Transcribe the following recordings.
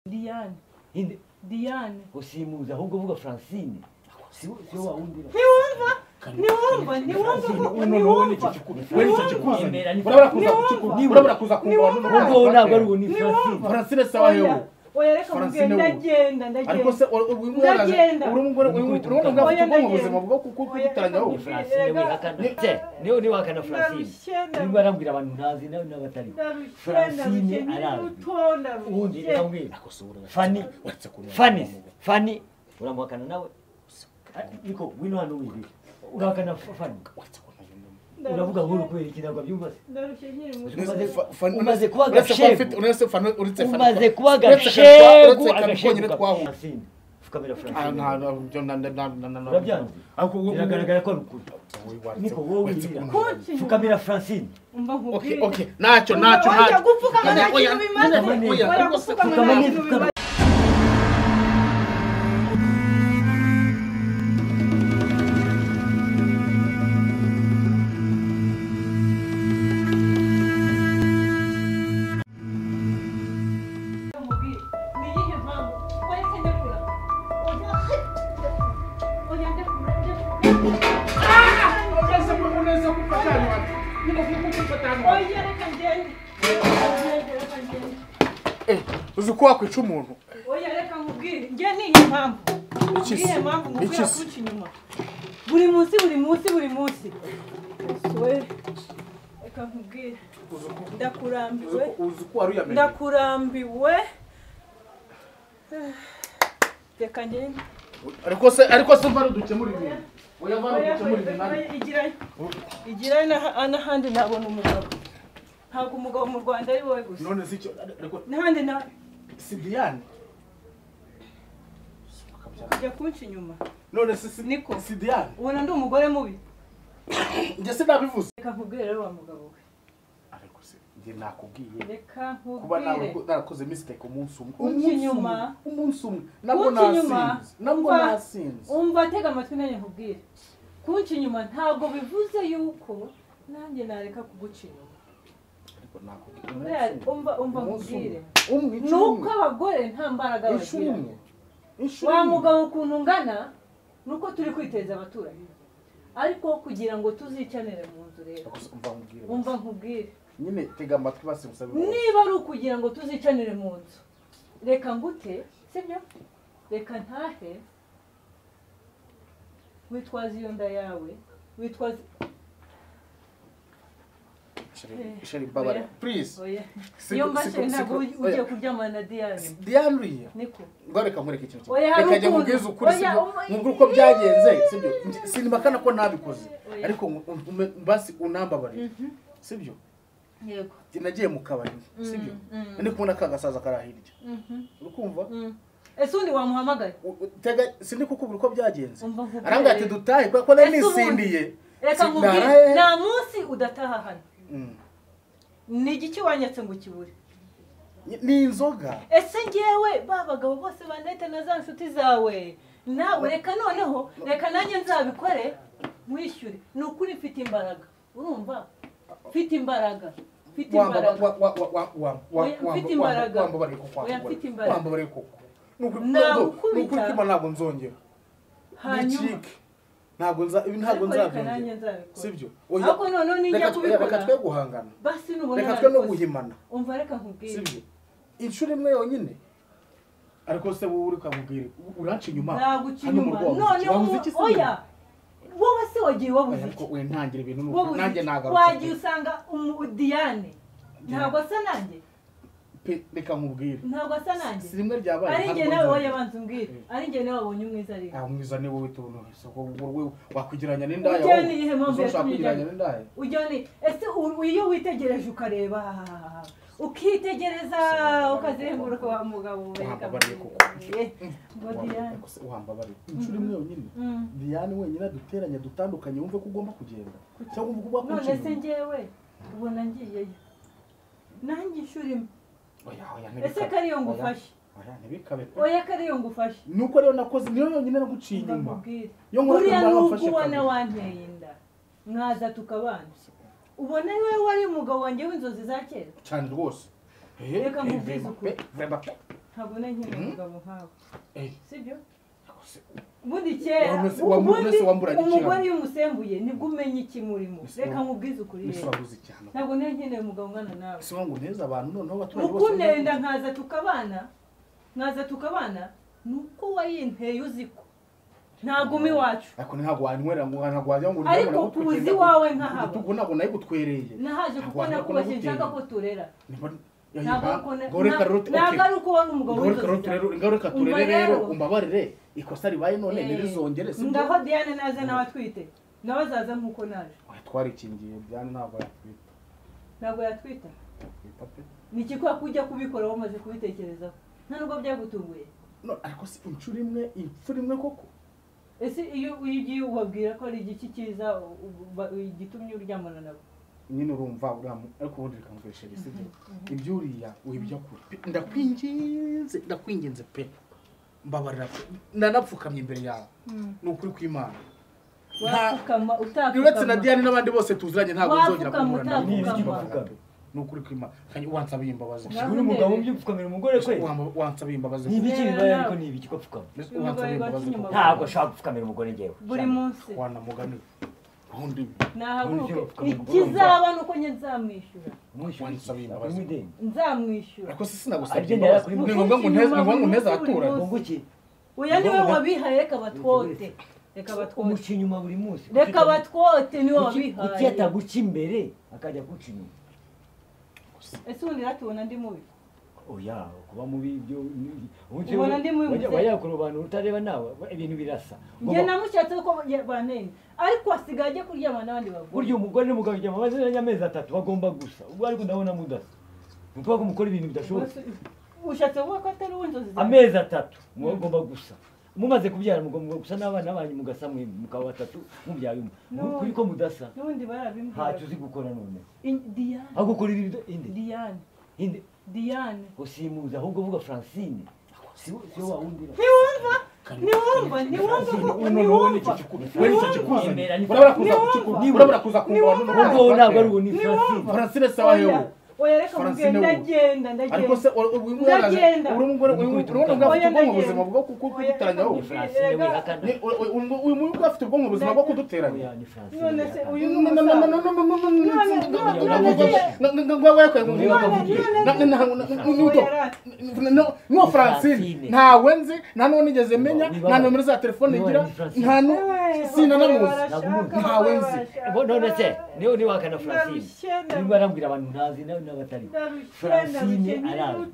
Diane. Inde Diane. usimuza ahubwo vuga Francine. Sio waundira. Urabura kuza kumva ubwo ntabwo ari ubuni Francine. Francine sawa hewo. Oya reka ndagenda. Ariko se urumugore ubuzima bwo kukutanyaho Francine wihakana. Niyo wakana Francine. Niba arambwira abantu ntazi nawe n'abatari. Francine arazi. Ubundi ndambwira. Fanny uramuhakana nawe. Niko wino hano wibi. Urakana Fanny. Uravuga ngo kubera ikinagwa byumvase. Umaze kuba gashego. Uretse Fanny uretse Fanny. Umaze kuba gashego agashego twahu. Fukamira Francine. Urabyanze. Biragaragara ko rukuri. Niko wowe wibira. Fukamira Francine. Okay. Nacho. Oya gupfukama nacho bimaze. Oya gupfukama nacho. Uzi ko wakwica umuntu. Oya reka nkubwire nge ni impamvu. Ngiye impamvu ngukira kuca inyuma. Buri munsi. Sowe. Reka nkubwire. Ndakurambiwe. Uzi ko wari uyamenye. Ndakurambiwe. Reka ngende. Ariko se mva dukemura ibintu. Oya mva dukemura ibintu. Igirayo n'ahandi nabona umugabo. Ntabwo umugabo mu Rwanda ari wowe gusa. None sicyo n'ahandi na Sidiane. Kujya kunca inyuma. None se Niko Sidiane. Ubona ndi umugore mubi. Nge se nabivuze. Reka nkubwire rero wa mugabo we. Ariko se nge nakubwiye. Reka nkubwire. Kuba narakoze mistake umunsi umwe. Umunsi umwe. Nabwo nasinze. Umva tega amatwi nanjye nkubwire. Kunca inyuma ntabwo bivuze yuko nanjye nareka kuguca inyuma. Umva nkubwire. Nuko abagore nta mbaraga bagira. Wa mugabo ukuntu ungana nuko turi kwiteza abaturage. Ariko kugira ngo tuzicanire mu nzu rero. Umva nkubwire. Nyine tega amatwi basi musabe. Niba ari ukugira ngo tuzicanire mu nzu. Reka ngute, sibyo? Reka ntahe. Witwaza iyo nda yawe. Witwaza Sheri babara. Please. Iyo mbashe ntabwo ugiye kuryamana na Diane. Diane uriya. Niko. Ngoreka mureke ikintu. Reka jya mubwiza ukuri sibyo. Mubwira uko byagenze sibyo. Sinimakana ko nabikoze. Ariko basi unambabare. Sibyo? Yego. Nagiye mu kabari sibyo. Ndi kubona kagasaza karahirya. Urukumva? Ese undi wamuhamagaye? Tega sindi kukubura uko byagenze. Arambwira ati dutahe ko nari nisindiye. Reka nkubwire nta munsi udataha hano. Ni igiki wanyatse ngo kibure? Ni inzoga. Ese ngewe babagabo bose banete na za nshuti zawe. Nawe reka noneho reka nanjye nzabikore mwishyure. Nukuri mfite imbaraga. Urumva? Mfite imbaraga. Mfite imbaraga. Mfite imbaraga. Mfite imbaraga. Wambabare koko. Nukuri ntabwo nzongera. Hanyuma ntabwo nzabyongera. Sibyo? Ariko none nijya kubikora. Reka twe guhangana. Basi nubona. Reka twe no guhimana. Umva reka nkubwire. Sibyo? Inshuro imwe yonyine. Ariko se wowe uri kamubwire uranca inyuma. Naguca inyuma. None oya. Wowe se wagiye wabuze iki? We ntangira ibintu nuko nanjye nagaruka. Wagiye usanga Diane. Ntabwo asa nanjye. Reka nkubwire. Ntabwo asa nanjye. Sirimwe ryabaye. Ari nge nawe wowe yabanze umbwire. Ari nge nawe wabonye umwiza ari. Umwiza ni wowe tuntu. Soko wowe wakugiranya n'indaya. Ujyane ihe mpamvu yakugiranya n'indaya. Ujyane ese iyo witegereje ukareba ukitegereza ukazenguruka wa mugabo we. Wambabariye koko. Diane. Wambabariye. Inshuro imwe yonyine. Diane wenyine duteranya dutandukanye wumve ko ugomba kugenda. Cyangwa uvuga ko none se ngewe ubona ngiyeyo. Nanjye inshuro imwe. Ese kariyo ngufashe. Oya kariyo ngufashe. Nuko rero nakoze niyo yonyine naguciye inyuma. Yo nkora n'abafashe. Ubona wanteye inda. Mwaza tukabana. Ubona wewe wari umugabo wanjye w'inzozi za kera. Cyane rwose. Reka nkubwize ukuri. ntabwo nanyine umugabo nkawe sibyo Akose ubundi kera umugore iyo umusembuye nibwo umenya iki murimo reka nkubwize ukuri ntabwo nkeneye umugabo ungana nawe si ngo neza abantu noneho baturage bose ukunenda nkaza tukabana nuko wayinteye uziko ntabwo umi wacu ariko ntabwo wanywera ngo ntabwo wajya ngo ariko kuzi wawe nkahaba tugo ntabwo nayo gutwereye nahaje kuko nakubashye nshaka ko turera goreka umugabo rero umbabarire ikosa ribaye none nirizongere ngaho Diane naze nawe atwite nawe azaza nkuko naje twarikingiye Diane ntabwo yatwita niki kwa kujya kubikora wamaze kubitekerezaho nta nubwo byagutunguye no ariko si imfura imwe koko ese iyo ugiye ubabwira ko ari igiki cyiza igitumye uryamana nabo nyine urumva ariko ubundi rikamufesha bisibyo ibyuriya wibyo kuri ndakwinginze pe mbabarira nanapfukamye imbere yawe nukuri kw'Imana wapfukama utakama uretse na Diane n'abandi bose tuziranye ntabwo nzongera kumura nabo nukuri kw'Imana kandi wansabiye imbabazi uri umugabo mbyipfukamira umugore kwe wansabiye imbabazi nibiki bibaye ariko nibiki ko pfukama wansabiye imbabazi ntabwo shaka gupfukamira umugore ngewe buri munsi wanamugani undi nahaguruke ikizaba nuko nye nzamwishyura wansabiye imbabazi nzamwishyura ariko sinagusabye ni ngombwa ngo nteze abaturage nguki oya niwe wabihaye reka batwote umuca inyuma buri munsi reka batwote niwe wabihaye kuki ataguca imbere akajya guca inyuma ese undi ratubona ndi mubi oya kuba mubi ibyo ubona ndi mubi wayakora abantu utareba nawe ibintu birasa nge namushatse ko banene ariko asigaje kuryama n'abandi bagore buryo umugore n'umugabo ijya mu mazina y'amezi 3 bagomba gusa ubwo ariko ndabona mudasa nuko mukora ibintu bidashoboka ushatse kuvuga ko atari uw'inzozi amezi 3 mugomba gusa mumaze kubyara mugomba gusa n'abana banyu mugasa mukaba 3 mubyaye kuri ko mudasa n'undi barabimbye hacu uzi gukora none Diane agukora ibintu Diane usimuza ahubwo vuga Francine si wa wundi urabura kuza kumva ubwo ntabwo ari uwo ni Francine sawa yewe oyereka ndagenda ariko se uri umugore urabona ngo ubuzima bwo kuduteranya wowe uyu muntu afite ubwonko ubuzima bwo kuduteranya none se uyu no Francine ntawe nzi nta n'uwo nigeze menya nta nomero za telefone igira nta sinanamuzi ntawe nzi none se ni wakana Francine niba arambwira abantu ntazi n'abatari Francine arazwi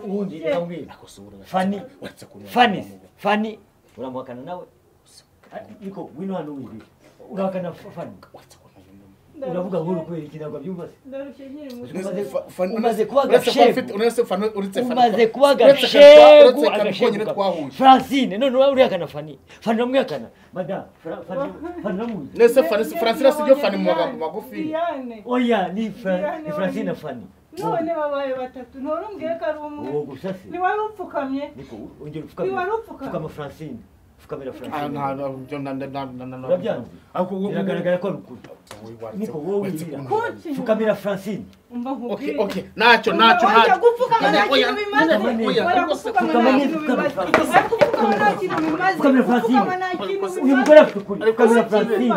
ubundi ndambwira Fanny uramuhakana nawe niko wino hano wibi urahakana Fanny uravuga ngo urukwera ikintu byumva umaze kuba gashego umaze kuba gashego Francine none urihakana Fanny uramwihakana madame Fanny namuzi nese Francine sibyo Fanny mu magambo magufi oya ni Francine na Fanny none babaye batatu nturumbwiye ko ari umwe ni wari upfukamye niko ongera upfukama Francine fukamira Francine urabyanze biragaragara ko ari ukuri niko wowe fukamira Francine okay ntacyo gupfukama nta kintu bimaze gupfukama nta kintu bimaze uyu mugore afite ukuri fukamira Francine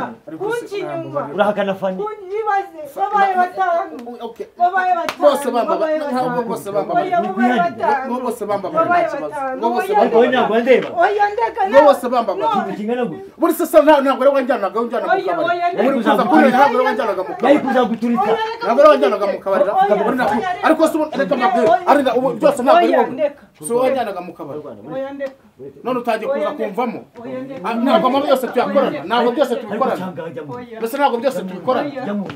urahakana Fanny babaye batanu bose bamba oya ntabwo ndeba oya ndeka bose bamba kingana gute buri sasa ntabwo ari wanjyanaga mu kabari muri kuza kuri ntabwo ari wanjyanaga mu kabari kuza guturika ntabwo ari wanjyanaga mu kabari ariko se reka mabwire ari byose ntabwo ari wowe so wanjyanaga mu kabari oya ndeka none utagiye kuza kumvamo ntabwo mu byose tuyakorana ntabwo byose tubikorana mbese ntabwo byose tubikorana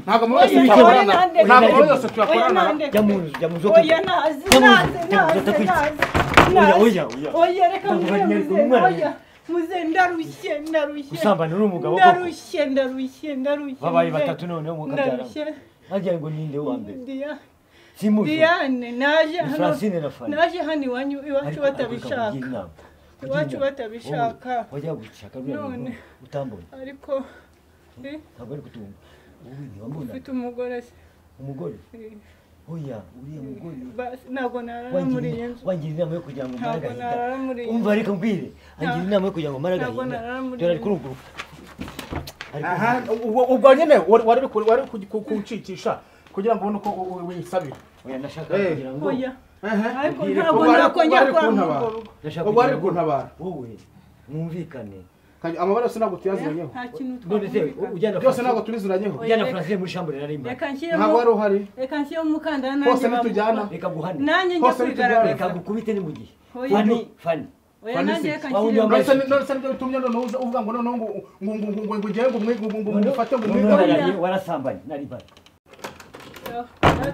ntabwo mu byose tuyakorana ntabwo mu byose tuyakorana jamuzo oya nazi oya reka oya muze ndarushye usambana n'umugabo ndarushye babaye batatu none mu kabyara hagiye ngo ninde wa mbere simuzi Diane naje Francine na Fanny naje hano iwacu batabishaka iwacu batabishaka wajya gushaka none utambona ariko ntabwo ari kutumva wowe ntibambona ufite umugore se umugore oya uriya mugore ntabwo narara muri iyi nzu wangira inama yo kugira ngo ntabwo narara muri iyi nzu umva ariko mbwire angira inama yo kugira ngo mara ntabwo narara muri dore iyi kuri nzu ubwo ubwo nyine wari kuncikisha kugira ngo ubone uko wisabira oya ndashaka kugira ngo oya ariko Mbwire ntabwo ko nakongera wari kwa kuntabara. mugoroba ndashaka ubwo wari kugira ngo kuntabara wowe mwumvikane amabara yose ntabwo tuyaziranyeho nta kintu none se twakora ujyana byose ntabwo tubiziranyeho ujyana Francine muri chambre nari mba reka ntabwo wari uhari reka nshyiremo umukandara hose nanjye nitujyana reka guhane nanjye njya Hose kwigaragaza reka gukubite ni mu gihe Oya. fani oya nanjye reka Waba nshyiremo unyambaye- none se nibyo bitumye none uvuga ngo noneho ngo ugende ngo umufate ngo none umwigarure warariye warasambanye nari bari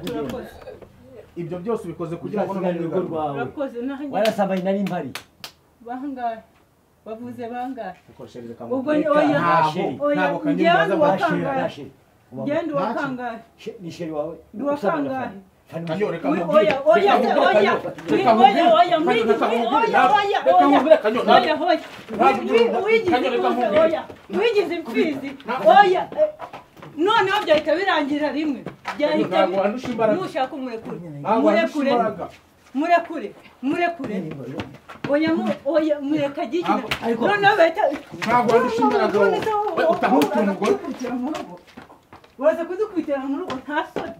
turakoze ibyo byose ubikoze kugira ngo uzasigarire urugo umwigarure rwawe turakoze nanjye warasambanye nari mpari bangahe bavuze bangahe ukoreshereze ubwo kamwe oya ntabwo oya ntabwo njyewe kanyoza ndi ngo wakangahe genda uwakangahe ni sheri wawe Ndi wakangahe? Kanyo, reka oya mubwire. oya Reka oya mubwire, oya oya Kanyo, mwigi reka mubwire. oya oya Reka mubwire, Kanyo, ntabwo- oya oya ntabwo- wigize Kanyo, reka ikuze mubwire. oya wigize imfizi Ntabwo- oya noneho byahita birangirira rimwe byahita Ntabwo wandusha imbaraga. nushaka umurekure Ntabwo wandusha murekure imbaraga. murekure oya oya mureka gikina Ariko- noneho bahita Ntabwo wandusha imbaraga wowe. We utahuta umugore. waza kudukubitira mu rugo nta soni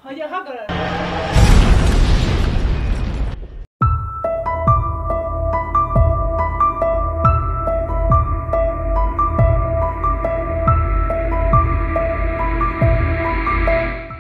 hajya hagarara